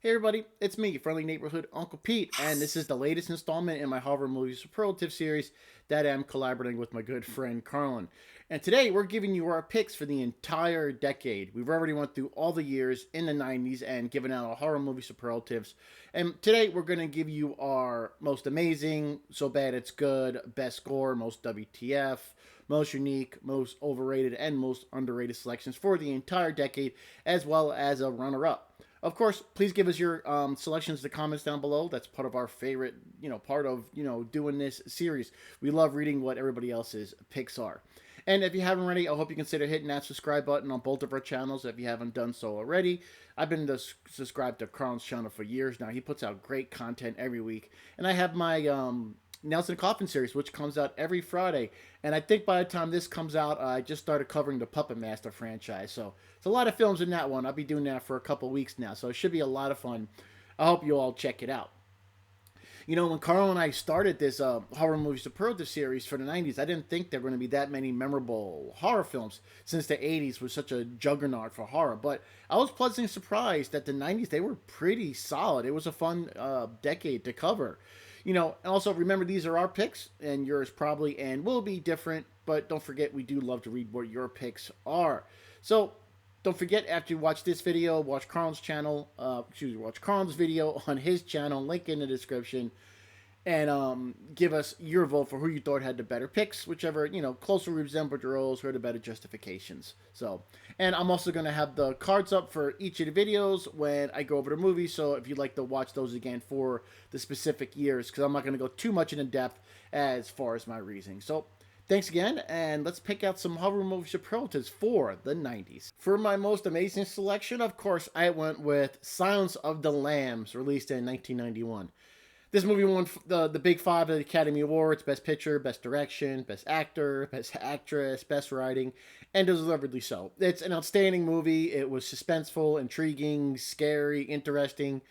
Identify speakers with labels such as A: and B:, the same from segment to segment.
A: Hey everybody, it's me, friendly neighborhood Uncle Pete, and this is the latest installment in my horror movie superlative series that I'm collaborating with my good friend Carlin. And today we're giving you our picks for the entire decade. We've already went through all the years in the 90s and given out our horror movie superlatives. And today we're going to give you our most amazing, so bad it's good, best score, most WTF, most unique, most overrated, and most underrated selections for the entire decade, as well as a runner-up. Of course, please give us your selections in the comments down below. That's part of our favorite, part of, doing this series. We love reading what everybody else's picks are. And if you haven't already, I hope you consider hitting that subscribe button on both of our channels if you haven't done so already. I've been subscribed to Carl's channel for years now. He puts out great content every week. And I have my Nelson Coffin series, which comes out every Friday. And I think by the time this comes out, I just started covering the Puppet Master franchise. So it's a lot of films in that one. I'll be doing that for a couple weeks now. So it should be a lot of fun. I hope you all check it out. When Carl and I started this horror movie superlative series for the 90s, I didn't think there were going to be that many memorable horror films since the 80s was such a juggernaut for horror. But I was pleasantly surprised that the 90s, they were pretty solid. It was a fun decade to cover. And also remember, these are our picks, and yours probably and will be different, but don't forget, we do love to read what your picks are. So don't forget, after you watch this video, watch Carl's channel, watch Carl's video on his channel, link in the description, and give us your vote for who you thought had the better picks, whichever, closer resembled your roles or the better justifications. So, and I'm also going to have the cards up for each of the videos when I go over the movie, so if you'd like to watch those again for the specific years, because I'm not going to go too much into depth as far as my reasoning. So, thanks again, and let's pick out some horror movie superlatives for the 90s. For my most amazing selection, of course, I went with Silence of the Lambs, released in 1991. This movie won the Big Five of the Academy Awards: Best Picture, Best Direction, Best Actor, Best Actress, Best Writing, and deservedly so. It's an outstanding movie. It was suspenseful, intriguing, scary, interesting.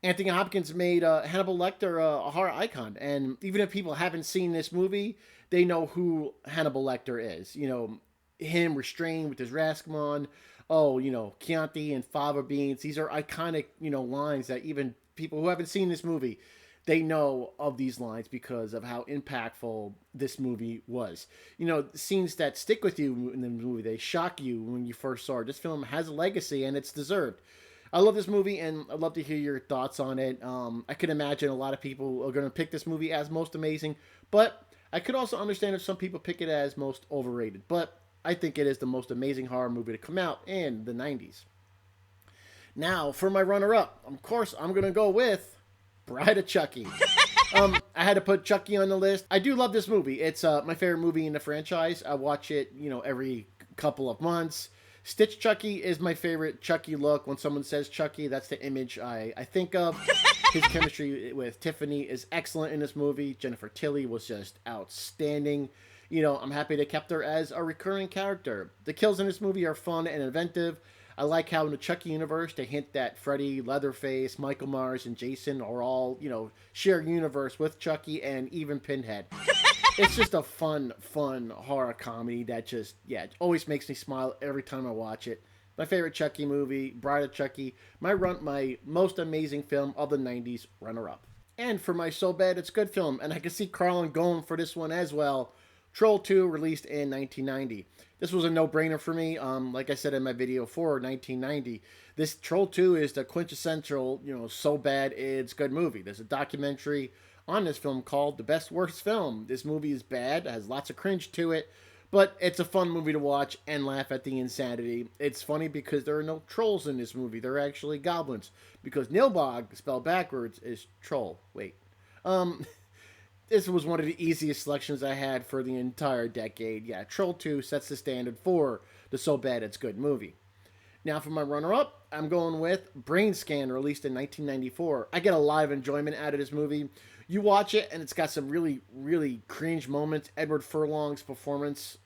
A: Anthony Hopkins made Hannibal Lecter a horror icon, and even if people haven't seen this movie, they know who Hannibal Lecter is. Him restrained with his Rascalon. Oh, Chianti and fava beans. These are iconic, lines that even people who haven't seen this movie, they know of these lines because of how impactful this movie was. Scenes that stick with you in the movie, they shock you when you first saw it. This film has a legacy, and it's deserved. I love this movie, and I'd love to hear your thoughts on it. I could imagine a lot of people are going to pick this movie as most amazing, but I could also understand if some people pick it as most overrated. But I think it is the most amazing horror movie to come out in the 90s. Now, for my runner-up, of course, I'm going to go with Bride of Chucky. I had to put Chucky on the list. I do love this movie. It's my favorite movie in the franchise. I watch it, every couple of months. Stitch Chucky is my favorite Chucky look. When someone says Chucky, that's the image I think of. His chemistry with Tiffany is excellent in this movie. Jennifer Tilly was just outstanding. I'm happy they kept her as a recurring character. The kills in this movie are fun and inventive. I like how in the Chucky universe, they hint that Freddy, Leatherface, Michael Myers, and Jason are all, share universe with Chucky and even Pinhead. It's just a fun horror comedy that just, it always makes me smile every time I watch it. My favorite Chucky movie, Bride of Chucky, my most amazing film of the 90s, runner-up. And for my so bad it's good film, and I can see Carlin going for this one as well, Troll 2, released in 1990. This was a no-brainer for me. Like I said in my video for 1990, this Troll 2 is the quintessential, so bad it's good movie. There's a documentary on this film called The Best Worst Film. This movie is bad, it has lots of cringe to it, but it's a fun movie to watch and laugh at the insanity. It's funny because there are no trolls in this movie. They're actually goblins. Because Nilbog, spelled backwards, is troll. Wait. This was one of the easiest selections I had for the entire decade. Yeah, Troll 2 sets the standard for the so bad it's good movie. Now for my runner-up, I'm going with Brain Scan, released in 1994. I get a lot of enjoyment out of this movie. You watch it, and it's got some really, really cringe moments. Edward Furlong's performance,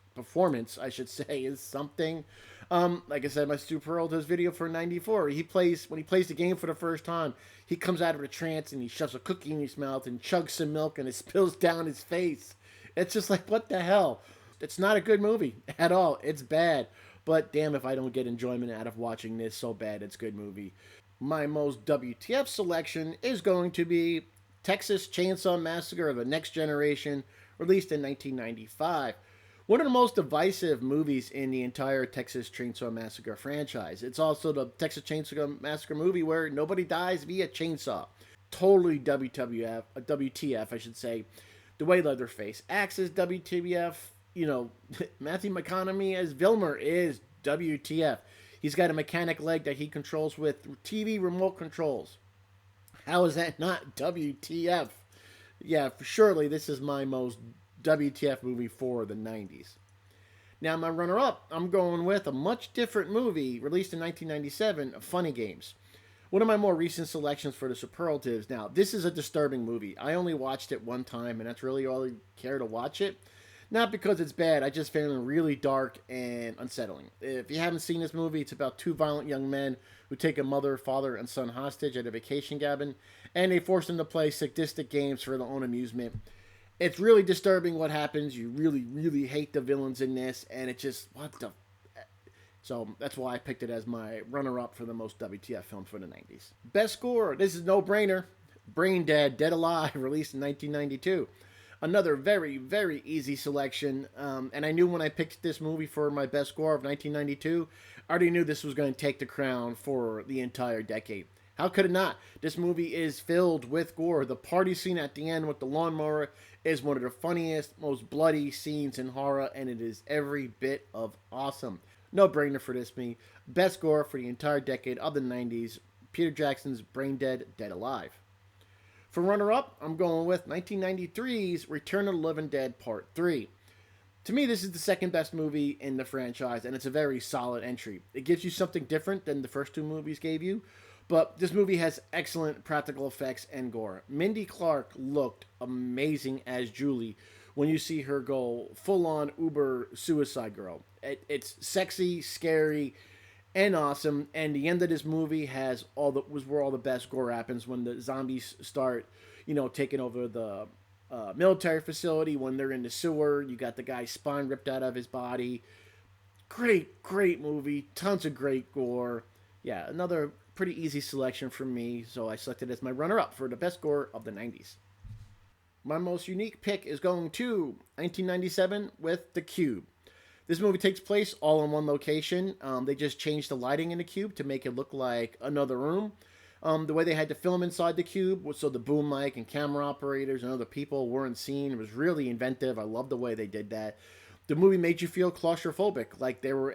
A: I should say, is something. Like I said, my superlatives video for 94. When he plays the game for the first time, he comes out of a trance and he shoves a cookie in his mouth and chugs some milk and it spills down his face. It's just like, what the hell? It's not a good movie at all. It's bad. But damn if I don't get enjoyment out of watching this so bad it's good movie. My most WTF selection is going to be Texas Chainsaw Massacre: The Next Generation, released in 1995. One of the most divisive movies in the entire Texas Chainsaw Massacre franchise. It's also the Texas Chainsaw Massacre movie where nobody dies via chainsaw. Totally WWF, WTF, I should say. The way Leatherface acts as WTF, Matthew McConaughey as Vilmer is WTF. He's got a mechanic leg that he controls with TV remote controls. How is that not WTF? Yeah, surely this is my most WTF movie for the 90s. Now, my runner up, I'm going with a much different movie released in 1997, Funny Games. One of my more recent selections for the Superlatives. Now, this is a disturbing movie. I only watched it one time, and that's really all I care to watch it. Not because it's bad, I just found it really dark and unsettling. If you haven't seen this movie, it's about two violent young men who take a mother, father, and son hostage at a vacation cabin, and they force them to play sadistic games for their own amusement. It's really disturbing what happens. You really, really hate the villains in this, and it just, what the... So that's why I picked it as my runner-up for the most WTF films for the 90s. Best score, this is no-brainer. Brain Dead, Dead Alive, released in 1992. Another very, very easy selection. And I knew when I picked this movie for my best score of 1992, I already knew this was going to take the crown for the entire decade. How could it not? This movie is filled with gore. The party scene at the end with the lawnmower is one of the funniest, most bloody scenes in horror, and it is every bit of awesome. No brainer for this me. Best score for the entire decade of the 90s, Peter Jackson's Brain Dead, Dead Alive. For runner-up, I'm going with 1993's Return of the Living Dead Part 3. To me, this is the second best movie in the franchise, and it's a very solid entry. It gives you something different than the first two movies gave you, but this movie has excellent practical effects and gore. Mindy Clark looked amazing as Julie when you see her go full-on uber suicide girl. It's sexy, scary, and awesome. And the end of this movie has was where all the best gore happens, when the zombies start, taking over the military facility. When they're in the sewer, you got the guy's spine ripped out of his body. Great movie. Tons of great gore. Yeah, another pretty easy selection for me. So I selected it as my runner-up for the best gore of the 90s. My most unique pick is going to 1997 with The Cube. This movie takes place all in one location. They just changed the lighting in the cube to make it look like another room. The way they had to film inside the cube was so the boom mic and camera operators and other people weren't seen. It was really inventive. I love the way they did that. The movie made you feel claustrophobic,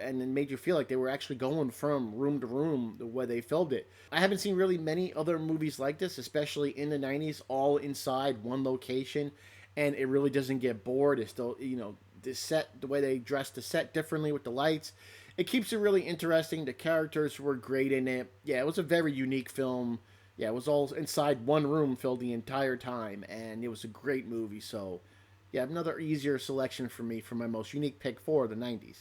A: and it made you feel like they were actually going from room to room the way they filmed it. I haven't seen really many other movies like this, especially in the 90s, all inside one location, and it really doesn't get bored. It's still, the way they dressed the set differently with the lights. It keeps it really interesting. The characters were great in it. Yeah, it was a very unique film. Yeah, it was all inside one room filled the entire time, and it was a great movie. So, yeah, another easier selection for me for my most unique pick for the 90s.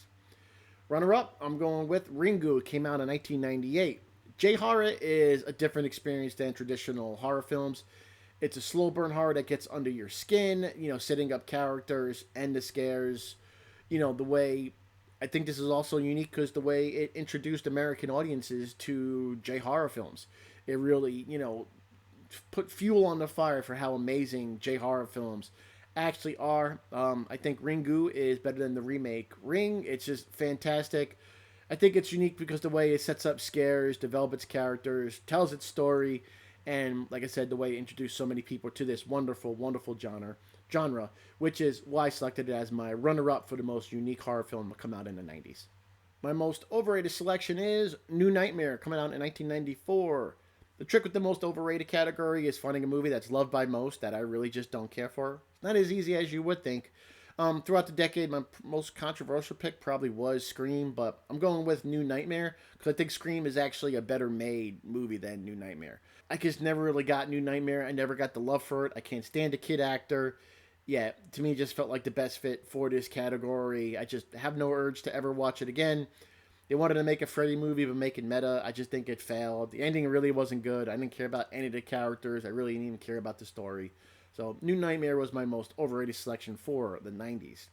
A: Runner-up, I'm going with Ringu. It came out in 1998. J-horror is a different experience than traditional horror films. It's a slow burn horror that gets under your skin, setting up characters and the scares. The way, I think this is also unique because the way it introduced American audiences to J-horror films. It really, put fuel on the fire for how amazing J-horror films actually are. I think Ringu is better than the remake Ring. It's just fantastic. I think it's unique because the way it sets up scares, develops its characters, tells its story, and like I said, the way it introduced so many people to this wonderful, wonderful genre, which is why I selected it as my runner-up for the most unique horror film to come out in the 90s. My most overrated selection is New Nightmare, coming out in 1994. The trick with the most overrated category is finding a movie that's loved by most that I really just don't care for. It's not as easy as you would think. Throughout the decade, my most controversial pick probably was Scream, but I'm going with New Nightmare because I think Scream is actually a better made movie than New Nightmare. I just never really got New Nightmare. I never got the love for it. I can't stand the kid actor. Yeah, to me, it just felt like the best fit for this category. I just have no urge to ever watch it again. They wanted to make a Freddy movie, but make it meta. I just think it failed. The ending really wasn't good. I didn't care about any of the characters. I really didn't even care about the story. So New Nightmare was my most overrated selection for the 90s.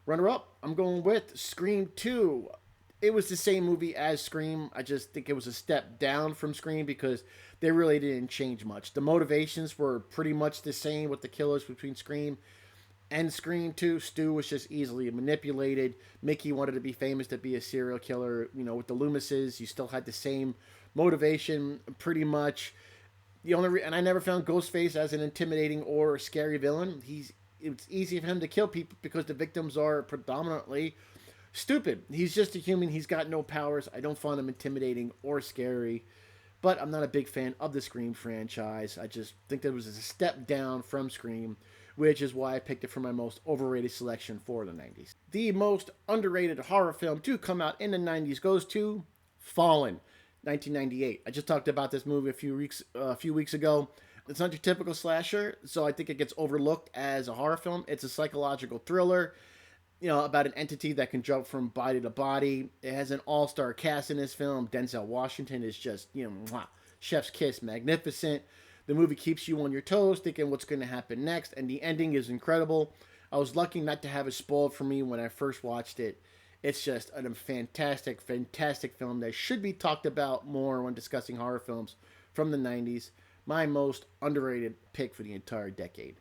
A: Runner-up, I'm going with Scream 2. it was the same movie as Scream. I just think it was a step down from Scream because they really didn't change much. The motivations were pretty much the same with the killers between Scream and Scream 2. Stu was just easily manipulated. Mickey wanted to be famous to be a serial killer. You know, with the Loomises, you still had the same motivation pretty much. And I never found Ghostface as an intimidating or scary villain. It's easy for him to kill people because the victims are predominantly stupid. He's just a human. He's got no powers. I don't find him intimidating or scary. But I'm not a big fan of the Scream franchise. I just think that it was a step down from Scream, which is why I picked it for my most overrated selection for the 90s. The most underrated horror film to come out in the 90s goes to Fallen, 1998. I just talked about this movie a few weeks ago. It's not your typical slasher, so I think it gets overlooked as a horror film. It's a psychological thriller, about an entity that can jump from body to body. It has an all-star cast in this film. Denzel Washington is just, chef's kiss, magnificent. The movie keeps you on your toes, thinking what's going to happen next, and the ending is incredible. I was lucky not to have it spoiled for me when I first watched it. It's just a fantastic, fantastic film that should be talked about more when discussing horror films from the 90s. My most underrated pick for the entire decade.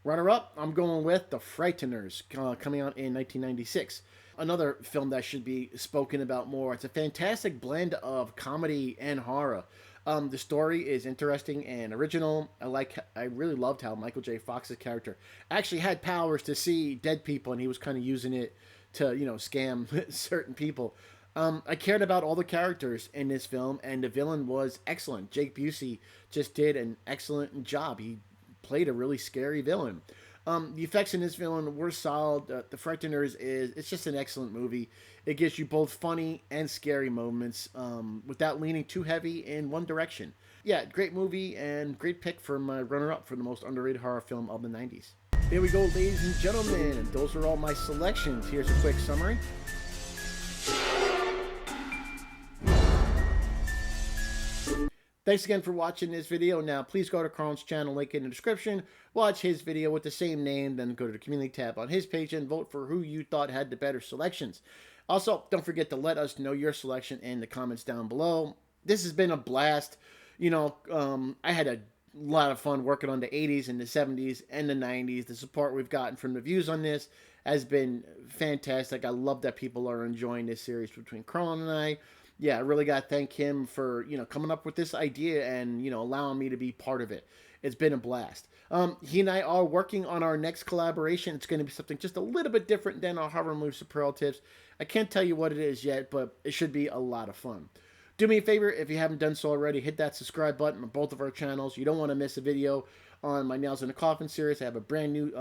A: Runner-up, I'm going with The Frighteners, coming out in 1996. Another film that should be spoken about more. It's a fantastic blend of comedy and horror. The story is interesting and original. I really loved how Michael J. Fox's character actually had powers to see dead people, and he was kind of using it to, scam certain people. I cared about all the characters in this film, and the villain was excellent. Jake Busey just did an excellent job. He played a really scary villain. The effects in this villain were solid. The Frighteners it's just an excellent movie. It gives you both funny and scary moments without leaning too heavy in one direction. Yeah, great movie and great pick for my runner-up for the most underrated horror film of the 90s. There we go, ladies and gentlemen. Those are all my selections. Here's a quick summary. Thanks again for watching this video. Now, please go to Carl's channel, link in the description. Watch his video with the same name, then go to the community tab on his page and vote for who you thought had the better selections. Also, don't forget to let us know your selection in the comments down below. This has been a blast. I had a lot of fun working on the 80s and the 70s and the 90s. The support we've gotten from the views on this has been fantastic. I love that people are enjoying this series between Carl and I. Yeah, I really got to thank him for, coming up with this idea and, allowing me to be part of it. It's been a blast. He and I are working on our next collaboration. It's going to be something just a little bit different than our horror movie superlatives. I can't tell you what it is yet, but it should be a lot of fun. Do me a favor, if you haven't done so already, hit that subscribe button on both of our channels. You don't want to miss a video on my Nails in a Coffin series. I have a brand new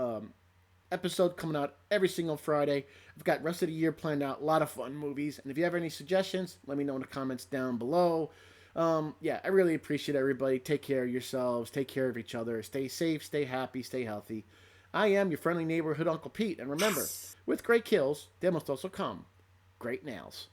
A: episode coming out every single Friday. I've got rest of the year planned out, a lot of fun movies. And if you have any suggestions, let me know in the comments down below. Yeah, I really appreciate everybody. Take care of yourselves. Take care of each other. Stay safe, stay happy, stay healthy. I am your friendly neighborhood Uncle Pete. And remember, with great kills, there must also come great nails.